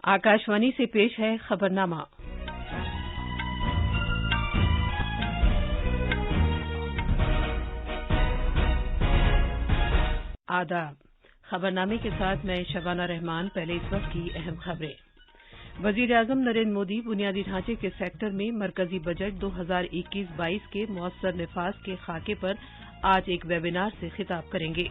आकाशवाणी से पेश है खबरनामा। आदाब। खबरनामे के साथ मैं शबाना रहमान। पहले इस वक्त की अहम खबरें। वजीर-ए-आज़म नरेंद्र मोदी बुनियादी ढांचे के सेक्टर में मरकजी बजट 2021-22 के मौसर निफाज के खाके पर आज एक वेबिनार से खिताब करेंगे।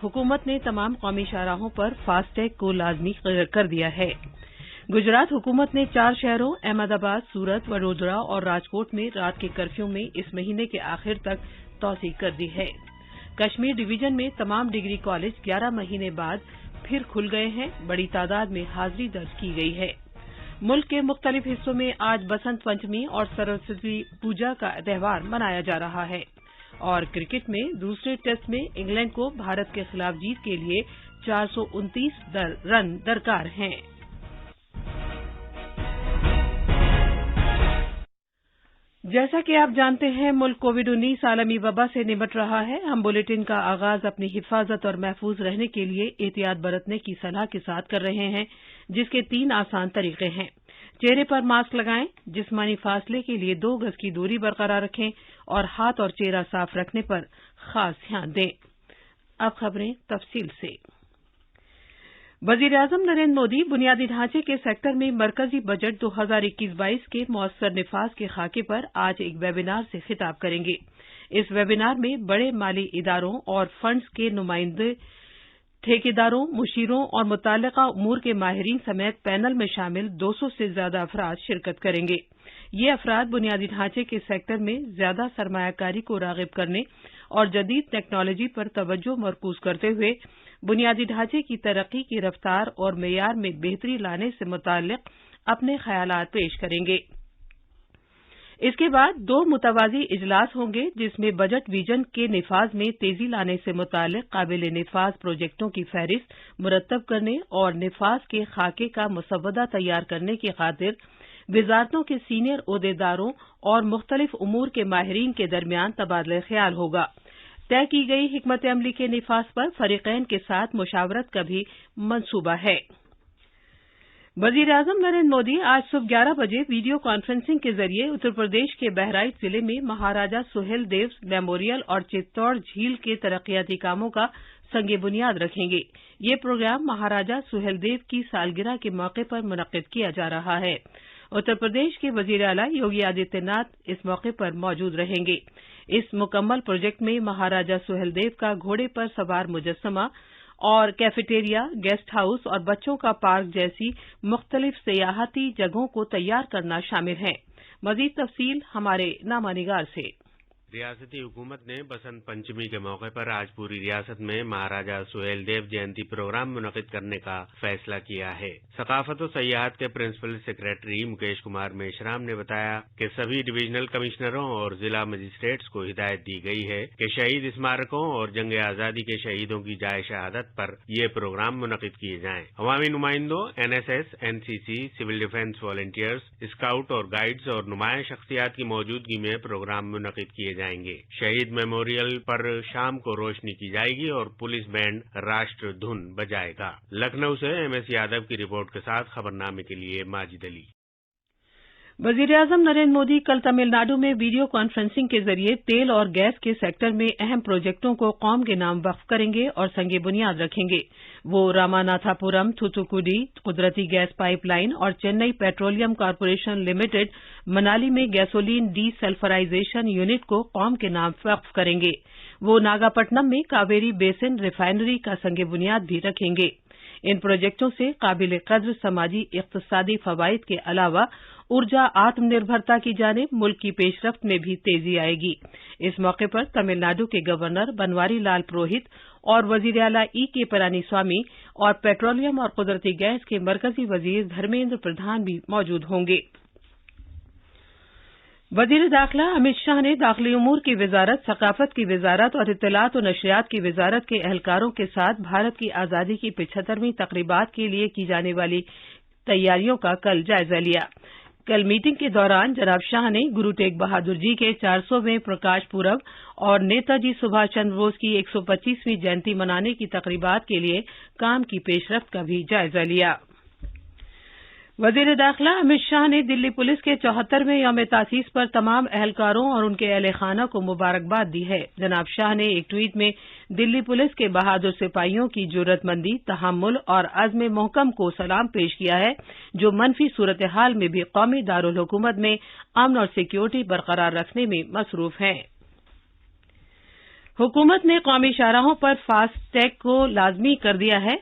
हुकूमत ने तमाम कौमी शाहराहों पर फास्टैग को लाजमी कर दिया है। गुजरात हुकूमत ने 4 शहरों अहमदाबाद, सूरत, वडोदरा और राजकोट में रात के कर्फ्यू में इस महीने के आखिर तक तौसीक कर दी है। कश्मीर डिवीजन में तमाम डिग्री कॉलेज 11 महीने बाद फिर खुल गए हैं। बड़ी तादाद में हाजिरी दर्ज की गई है। मुल्क के मुख्तलिफ हिस्सों में आज बसंत पंचमी और सरस्वती पूजा का त्यौहार मनाया जा रहा है। और क्रिकेट में दूसरे टेस्ट में इंग्लैंड को भारत के खिलाफ जीत के लिए 429 रन दरकार हैं। जैसा कि आप जानते हैं, मुल्क कोविड-19 आलमी वबा से निपट रहा है। हम बुलेटिन का आगाज अपनी हिफाजत और महफूज रहने के लिए एहतियात बरतने की सलाह के साथ कर रहे हैं, जिसके 3 आसान तरीके हैं। चेहरे पर मास्क लगाएं, जिस्मानी फासले के लिए 2 गज की दूरी बरकरार रखें और हाथ और चेहरा साफ रखने पर खास ध्यान दें। अब खबरें तफसील से। वजीर-ए-आज़म नरेंद्र मोदी बुनियादी ढांचे के सेक्टर में मरकजी बजट 2021-22 के मौसर निफाज के खाके पर आज एक वेबिनार से खिताब करेंगे। इस वेबिनार में बड़े माली इदारों और फंड्स के नुमाइंदे, ठेकेदारों, मुशीरों और मुतल्लिका उमूर के माहिरीन समेत पैनल में शामिल 200 से ज्यादा अफराद शिरकत करेंगे। ये अफराद बुनियादी ढांचे के सेक्टर में ज्यादा सरमायाकारी को राग़िब करने और जदीद टेक्नोलॉजी पर तवज्जो मरकूज करते हुए बुनियादी ढांचे की तरक्की की रफ्तार और मेयार में बेहतरी लाने से मुताल्लिक अपने ख्यालात पेश करेंगे। इसके बाद 2 मुतवाज़ी इजलास होंगे, जिसमें बजट विजन के निफाज में तेजी लाने से मुताल्लिक काबिल निफाज प्रोजेक्टों की फहरिस्त मुरतब करने और निफाज के खाके का मुसवदा तैयार करने की खातिर विजारतों के सीनियर ओहदेदारों और मुख्तलिफ उमूर के माहिरीन के दरमियान तबादला ख्याल होगा। तय की गई हिकमत अमली के निफाज पर फरीकैन के साथ मुशावरत का भी मंसूबा है। वजीर-ए-आज़म नरेंद्र मोदी आज सुबह 11 बजे वीडियो कॉन्फ्रेंसिंग के जरिए उत्तर प्रदेश के बहराइच जिले में महाराजा सुहेलदेव मेमोरियल और चित्तौड़ झील के तरक्याती कामों का संगे बुनियाद रखेंगे। ये प्रोग्राम महाराजा सुहेलदेव की सालगिरह के मौके पर मुनक्किद किया जा रहा है। उत्तर प्रदेश के वजीर आला योगी आदित्यनाथ इस मौके पर मौजूद रहेंगे। इस मुकम्मल प्रोजेक्ट में महाराजा सुहेलदेव का घोड़े पर सवार मुजस्समा और कैफेटेरिया, गेस्ट हाउस और बच्चों का पार्क जैसी मुख्तलिफ सियाहती जगहों को तैयार करना शामिल है। मजीद तफसील हमारे नामानिगार से। रियासती हुकूमत ने बसंत पंचमी के मौके पर आज पूरी रियासत में महाराजा सुहेलदेव जयंती प्रोग्राम मुनक्किद करने का फैसला किया है। सकाफत और सयाहत के प्रिंसिपल सेक्रेटरी मुकेश कुमार मेश्राम ने बताया कि सभी डिवीजनल कमिश्नरों और जिला मजिस्ट्रेट्स को हिदायत दी गई है कि शहीद स्मारकों और जंग आजादी के शहीदों की जाए शहादत पर ये प्रोग्राम मुनक्किद किए जाएं। अवामी नुमाइंदों, NSS, NCC, civil defence volunteers, scout और गाइड्स और नुमाया शख्सियात की मौजूदगी में प्रोग्राम मुनक्किद किए जाएंगे। शहीद मेमोरियल पर शाम को रोशनी की जाएगी और पुलिस बैंड राष्ट्र धुन बजाएगा। लखनऊ से MS यादव की रिपोर्ट के साथ खबरनामे के लिए माजिद अली। वजीर-ए-आज़म नरेंद्र मोदी कल तमिलनाडु में वीडियो कॉन्फ्रेंसिंग के जरिए तेल और गैस के सेक्टर में अहम प्रोजेक्टों को कौम के नाम वक्फ करेंगे और संगे बुनियाद रखेंगे। वो रामानाथापुरम, थूथुकुडी कुदरती गैस पाइपलाइन और Chennai petroleum corporation limited Manali में गैसोलीन डीसल्फराइजेशन यूनिट को कौम के नाम वक्फ करेंगे। वो नागापट्टनम में कावेरी बेसिन रिफाइनरी का संगे बुनियाद भी रखेंगे। इन प्रोजेक्टों से काबिल कद्र समाजी इक्तिसादी फवाइद के अलावा ऊर्जा आत्मनिर्भरता की जानिब मुल्क की पेशरफ्त में भी तेजी आएगी। इस मौके पर तमिलनाडु के गवर्नर बनवारी लाल पुरोहित और वजीर आला E.K. पलानीस्वामी और पेट्रोलियम और कुदरती गैस के मरकजी वजीर धर्मेंद्र प्रधान भी मौजूद होंगे। वजीर दाखिला अमित शाह ने दाखिली उमूर की वजारत, सकाफत की वजारत और इत्तलात और नशरियात की वजारत के एहलकारों के साथ भारत की आजादी की 75वीं तकरीबात के लिए की जाने वाली तैयारियों का कल जायजा लिया। कल मीटिंग के दौरान जनाब शाह ने गुरु तेग बहादुर जी के 400वें प्रकाश पूरब और नेताजी सुभाष चंद्र बोस की 125वीं जयंती मनाने की तकरीबात के लिए काम की पेशरफ्त का भी जायजा लिया। वजीर दाखिला अमित शाह ने दिल्ली पुलिस के 74वें यौम तासीस पर तमाम अहलकारों और उनके अहल खाना को मुबारकबाद दी है। जनाब शाह ने एक ट्वीट में दिल्ली पुलिस के बहादुर सिपाहियों की जुर्रतमंदी, तहम्मुल और अज़्म मोहकम को सलाम पेश किया है, जो मनफी सूरत हाल में भी कौमी दारुल हुकूमत में अमन और सिक्योरिटी बरकरार रखने में मसरूफ हैं। हुकूमत ने कौमी शाहराहों पर फास्टैग को लाजमी कर दिया है।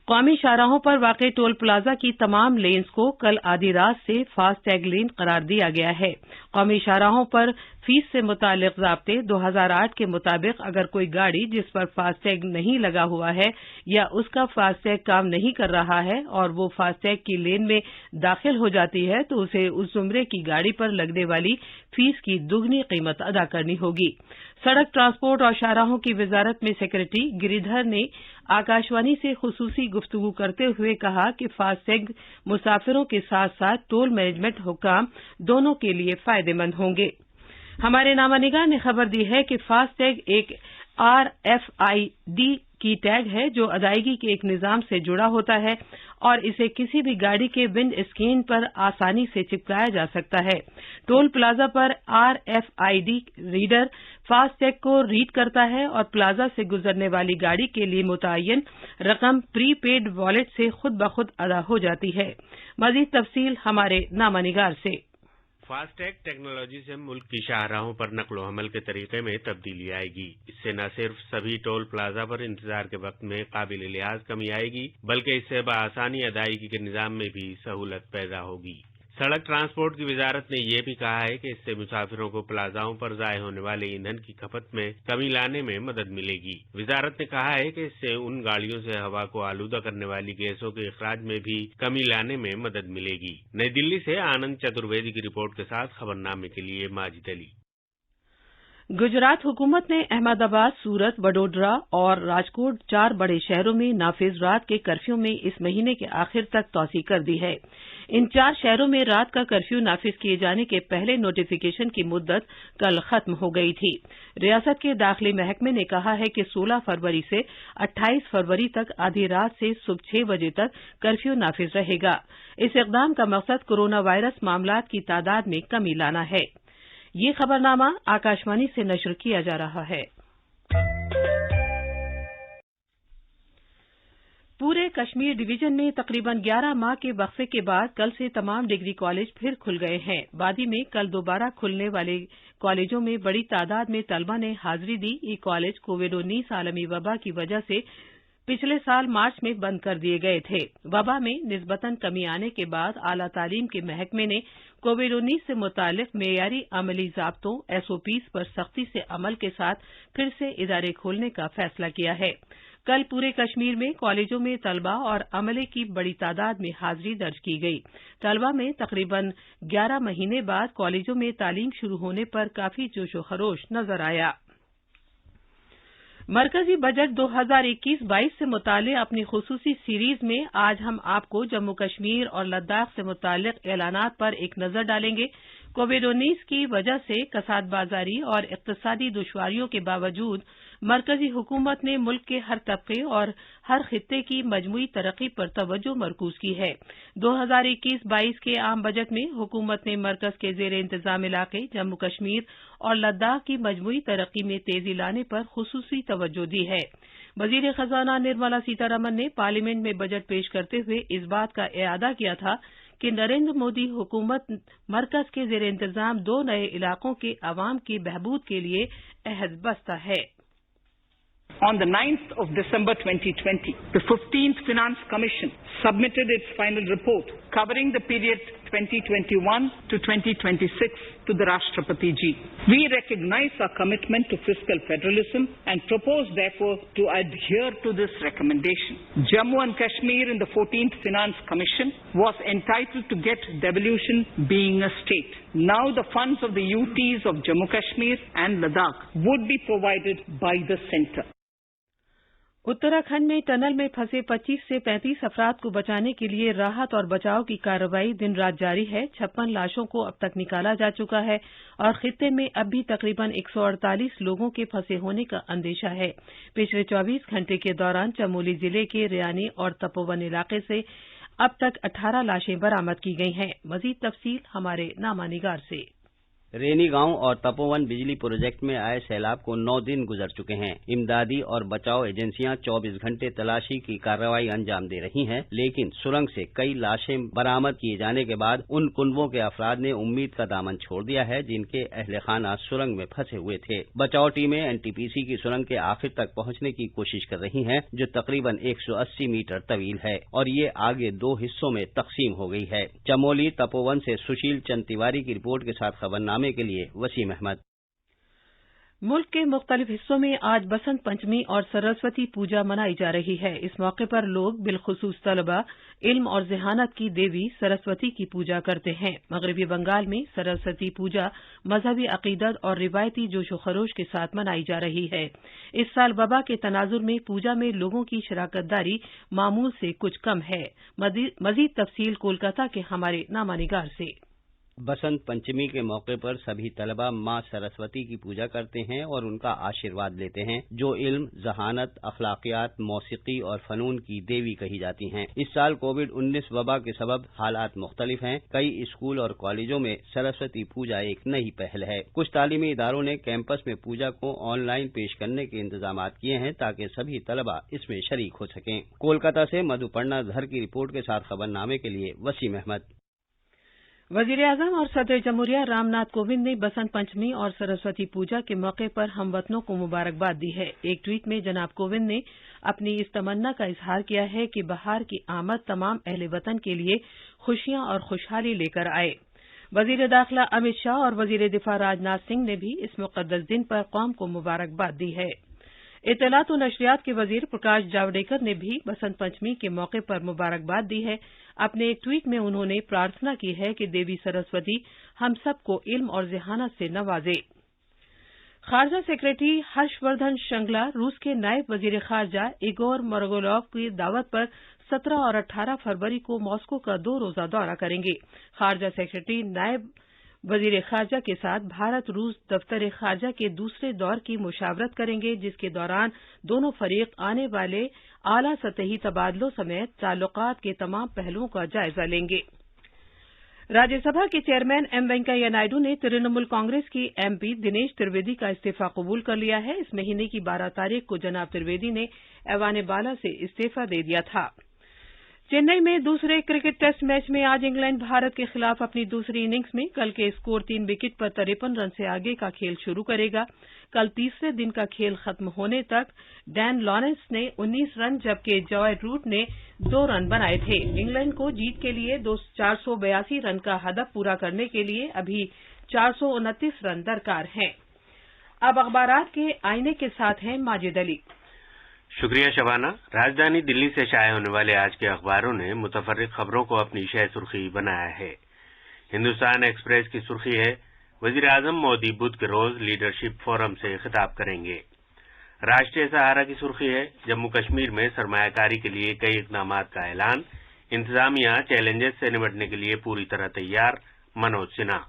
कौमी शाहराहों पर वाक़ टोल प्लाजा की तमाम लेन्स को कल आधी रात से फास्टैग लेन करार दिया गया है। कौमी शाहराहों पर फीस से मुतालिक ज़ाब्ते 2008 के मुताबिक अगर कोई गाड़ी जिस पर फास्टैग नहीं लगा हुआ है या उसका फास्टैग काम नहीं कर रहा है और वो फास्टैग की लेन में दाखिल हो जाती है तो उसे उस ज़ुमरे की गाड़ी पर लगने वाली फीस की दुगनी कीमत अदा करनी होगी। सड़क ट्रांसपोर्ट और शाहराहों की वजारत में सेक्रेटरी गिरिधर ने आकाशवाणी से खुसूसी गुफ्तगू करते हुए कहा कि फास्टैग मुसाफिरों के साथ साथ टोल मैनेजमेंट हुक्काम दोनों के लिए फायदेमंद होंगे। हमारे नामानिगाह ने खबर दी है कि फास्टैग एक RFID की टैग है जो अदायगी के एक निजाम से जुड़ा होता है और इसे किसी भी गाड़ी के विंड स्क्रीन पर आसानी से चिपकाया जा सकता है। टोल प्लाजा पर RFID रीडर फास्टैग को रीड करता है और प्लाजा से गुजरने वाली गाड़ी के लिए मुतय्यन रकम प्री पेड वॉलेट से खुद ब खुद अदा हो जाती है। मजीद तफसील हमारे नामानिगार से। फास्टैग टेक्नोलॉजी से मुल्क की शाहराहों पर नकलो हमल के तरीके में तब्दीली आएगी। इससे न सिर्फ सभी टोल प्लाजा पर इंतजार के वक्त में काबिल लिहाज कमी आएगी, बल्कि इससे बआसानी अदायगी के निजाम में भी सहूलत पैदा होगी। सड़क ट्रांसपोर्ट की वजारत ने यह भी कहा है कि इससे मुसाफिरों को प्लाजाओं पर ज़ाय होने वाले ईंधन की खपत में कमी लाने में मदद मिलेगी। वजारत ने कहा है कि इससे उन गाड़ियों से हवा को आलूदा करने वाली गैसों के इखराज में भी कमी लाने में मदद मिलेगी। नई दिल्ली से आनंद चतुर्वेदी की रिपोर्ट के साथ खबरनामे के लिए माजिद अली। गुजरात हुकूमत ने अहमदाबाद, सूरत, वडोदरा और राजकोट 4 बड़े शहरों में नाफिज रात के कर्फ्यू में इस महीने के आखिर तक तौसी कर दी है। इन 4 शहरों में रात का कर्फ्यू नाफिज किए जाने के पहले नोटिफिकेशन की मुद्दत कल खत्म हो गई थी। रियासत के दाखिली महकमे ने कहा है कि 16 फरवरी से 28 फरवरी तक आधी रात से सुबह 6 बजे तक कर्फ्यू नाफिज रहेगा। इस इक़दाम का मकसद कोरोना वायरस मामलात की तादाद में कमी लाना है। ये खबरनामा आकाशवाणी से नश्र किया जा रहा है। पूरे कश्मीर डिवीजन में तकरीबन 11 माह के वक्फे के बाद कल से तमाम डिग्री कॉलेज फिर खुल गए हैं। वादी में कल दोबारा खुलने वाले कॉलेजों में बड़ी तादाद में तलबा ने हाजिरी दी। ये कॉलेज कोविड-19 आलमी वबा की वजह से पिछले साल मार्च में बंद कर दिए गए थे। वबा में निस्बतन कमी आने के बाद आला तालीम के महकमे ने कोविड-19 से मुतालिक मेयारी अमली ज़ाब्तों SOPs पर सख्ती से अमल के साथ फिर से इदारे खोलने का फैसला किया है। कल पूरे कश्मीर में कॉलेजों में तलबा और अमले की बड़ी तादाद में हाजिरी दर्ज की गई। तलबा में तकरीबन 11 महीने बाद कॉलेजों में तालीम शुरू होने पर काफी जोशो खरोश नजर आया। मरकजी बजट 2021-22 से मुताल्लिक़ अपनी खुसूसी सीरीज में आज हम आपको जम्मू कश्मीर और लद्दाख से मुताल्लिक़ ऐलानात पर एक नजर डालेंगे। कोविड-19 की वजह से कसाद बाजारी और इक़्तिसादी दुश्वारियों के बावजूद मरकजी हुकूमत ने मुल्क के हर तबके और हर खित्ते की मजमूई तरक्की पर तवज्जो मरकूज की है। 2021-22 के आम बजट में हुकूमत ने मरकज के ज़ेर इंतजाम इलाके जम्मू कश्मीर और लद्दाख की मजमूई तरक्की में तेजी लाने पर खुसूसी तवज्जो दी है। वज़ीर ख़ज़ाना निर्मला सीतारमन ने पार्लियामेंट में बजट पेश करते हुए इस बात का इआदा किया था कि नरेंद्र मोदी हुकूमत मरकज के ज़ेर इंतजाम 2 नए इलाकों के अवाम की बहबूद के लिए अहद बस्ता है। On the 9th of December 2020, the 15th Finance Commission submitted its final report covering the period 2021 to 2026 to the Rashtrapati Ji. We recognize our commitment to fiscal federalism and propose therefore to adhere to this recommendation. Jammu and Kashmir in the 14th Finance Commission was entitled to get devolution being a state. Now the funds of the UTs of Jammu Kashmir and Ladakh would be provided by the centre. Uttarakhand में tunnel में फंसे 25 से 35 अफराद को बचाने के लिए राहत और बचाव की कार्रवाई दिन रात जारी है। 56 लाशों को अब तक निकाला जा चुका है और खित्ते में अब भी तकरीबन 148 लोगों के फंसे होने का अंदेशा है। पिछले 24 घंटे के दौरान चमोली जिले के रियानी और तपोवन इलाके से अब तक 18 लाशें बरामद की गई हैं। मजीद तफसील हमारे नामा निगार से। रेनी गांव और तपोवन बिजली प्रोजेक्ट में आए सैलाब को 9 दिन गुजर चुके हैं। इमदादी और बचाव एजेंसियां 24 घंटे तलाशी की कार्रवाई अंजाम दे रही हैं, लेकिन सुरंग से कई लाशें बरामद किए जाने के बाद उन कुनबों के अफराद ने उम्मीद का दामन छोड़ दिया है जिनके अहले खाना सुरंग में फंसे हुए थे। बचाव टीमें एनटीपीसी की सुरंग के आखिर तक पहुंचने की कोशिश कर रही हैं, जो तकरीबन 180 मीटर तवील है और ये आगे 2 हिस्सों में तकसीम हो गई है। चमोली तपोवन से सुशील चंद तिवारी की रिपोर्ट के साथ खबरनामे के लिए वसीम अहमद। मुल्क के मुख्तलिफ हिस्सों में आज बसंत पंचमी और सरस्वती पूजा मनाई जा रही है। इस मौके पर लोग बिलखुसूस तलबा इल्म और ज़हानत की देवी सरस्वती की पूजा करते हैं। मगरबी बंगाल में सरस्वती पूजा मजहबी अकीदत और रिवायती जोशो खरोश के साथ मनाई जा रही है। इस साल वबा के तनाजुर में पूजा में लोगों की शराकतदारी मामूल से कुछ कम है। मजीद तफसील कोलकाता के हमारे नामा निगार से। बसंत पंचमी के मौके पर सभी तलबा मां सरस्वती की पूजा करते हैं और उनका आशीर्वाद लेते हैं, जो इल्म, जहानत, अखलाकियात, मौसीकी और फनून की देवी कही जाती हैं। इस साल कोविड-19 वबा के सबब हालात मुख्तलिफ हैं। कई स्कूल और कॉलेजों में सरस्वती पूजा एक नई पहल है। कुछ तालीमी इदारों ने कैंपस में पूजा को ऑनलाइन पेश करने के इंतजाम किए हैं ताकि सभी तलबा इसमें शरीक हो सकें। कोलकाता से मधुपर्णा धर की रिपोर्ट के साथ खबरनामे के लिए वसीम अहमद। वज़ीर-ए-आज़म और सदर जमहूरिया रामनाथ कोविंद ने बसंत पंचमी और सरस्वती पूजा के मौके पर हमवतनों को मुबारकबाद दी है। एक ट्वीट में जनाब कोविंद ने अपनी इस तमन्ना का इजहार किया है कि बहार की आमद तमाम अहले वतन के लिए खुशियां और खुशहाली लेकर आए। वज़ीर दाखिला अमित शाह और वज़ीर दिफा राजनाथ सिंह ने भी इस मुक़द्दस दिन पर कौम को मुबारकबाद दी है। इत्तलात और नशरियात के वज़ीर प्रकाश जावड़ेकर ने भी बसंत पंचमी के मौके पर मुबारकबाद दी है। अपने एक ट्वीट में उन्होंने प्रार्थना की है कि देवी सरस्वती हम सबको इल्म और ज़हानत से नवाजे। खारजा सेक्रेटरी हर्षवर्धन श्रृंगला रूस के नायब वज़ीर खारजा इगोर मोरगोलोव की दावत पर 17 और 18 फरवरी को मॉस्को का 2 रोज़ा दौरा करेंगे। खारजा सेक्रेटरी नायब वज़ीर खारजा के साथ भारत रूस दफ्तर खारजा के दूसरे दौर की मुशावरत करेंगे, जिसके दौरान दोनों फरीक आने वाले आला सतही तबादलों समेत ताल्लुकात के तमाम पहलुओं का जायजा लेंगे। राज्यसभा के चेयरमैन एम वेंकैया नायडू ने तृणमूल कांग्रेस की एमपी दिनेश त्रिवेदी का इस्तीफा कबूल कर लिया है। इस महीने की 12 तारीख को जनाब त्रिवेदी ने ऐवान बाला से इस्तीफा दे दिया था। चेन्नई में दूसरे क्रिकेट टेस्ट मैच में आज इंग्लैंड भारत के खिलाफ अपनी दूसरी इनिंग्स में कल के स्कोर 3 विकेट पर 53 रन से आगे का खेल शुरू करेगा। कल तीसरे दिन का खेल खत्म होने तक डैन लॉरेंस ने 19 रन जबकि जॉय रूट ने 2 रन बनाए थे। इंग्लैंड को जीत के लिए 482 रन का हदफ पूरा करने के लिए अभी 429 रन दरकार हैं। अब अखबारात के आईने के साथ हैं माजिद अली। शुक्रिया शबाना। राजधानी दिल्ली से शाये होने वाले आज के अखबारों ने मुतफर्रिक खबरों को अपनी शह सुर्खी बनाया है। हिंदुस्तान एक्सप्रेस की सुर्खी है, वजीर आजम मोदी बुध के रोज लीडरशिप फोरम से खिताब करेंगे। राष्ट्रीय सहारा की सुर्खी है, जम्मू कश्मीर में सरमायाकारी के लिए कई इकदाम का ऐलान, इंतजामिया चैलेंजेस से निपटने के लिए पूरी तरह तैयार, मनोज सिन्हा।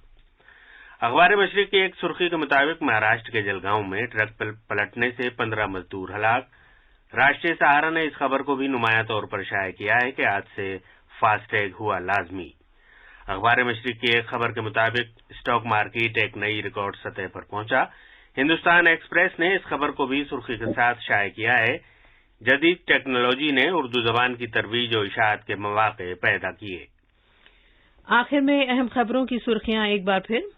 अखबार मशरिक की एक सुर्खी के मुताबिक महाराष्ट्र के जलगांव में ट्रक पलटने से 15 मजदूर हलाक। राष्ट्रीय सहारा ने इस खबर को भी नुमाया तौर पर शाया किया है कि आज से फास्टैग हुआ लाजमी। अखबार मशरिक की एक खबर के मुताबिक स्टॉक मार्केट एक नई रिकॉर्ड सतह पर पहुंचा। हिंदुस्तान एक्सप्रेस ने इस खबर को भी सुर्खी के साथ शाया किया है, जदीद टेक्नोलॉजी ने उर्दू जबान की तरवीज और इशाअत के मौके पैदा किए। आखिर में अहम खबरों की सुर्खियां एक बार फिर।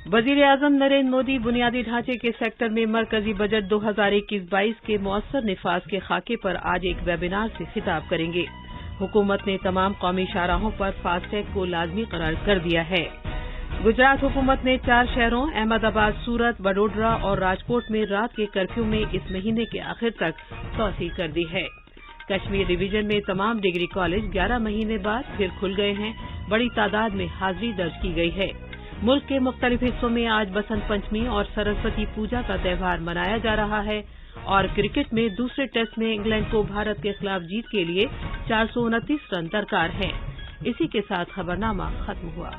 वज़ीर-ए-आज़म नरेंद्र मोदी बुनियादी ढांचे के सेक्टर में मरकजी बजट 2021-22 के मौसर निफाज के खाके पर आज एक वेबिनार से खिताब करेंगे। हुकूमत ने तमाम कौमी शाहराहों पर फास्टैग को लाजमी करार कर दिया है। गुजरात हुकूमत ने 4 शहरों अहमदाबाद, सूरत, वडोदरा और राजकोट में रात के कर्फ्यू में इस महीने के आखिर तक तौसीह कर दी है। कश्मीर डिवीजन में तमाम डिग्री कॉलेज 11 महीने बाद फिर खुल गए हैं। बड़ी तादाद में हाजिरी दर्ज की गई है। मुल्क के मुख्तलिफ हिस्सों में आज बसंत पंचमी और सरस्वती पूजा का त्यौहार मनाया जा रहा है। और क्रिकेट में दूसरे टेस्ट में इंग्लैंड को भारत के खिलाफ जीत के लिए 429 रन दरकार हैं। इसी के साथ खबरनामा खत्म हुआ।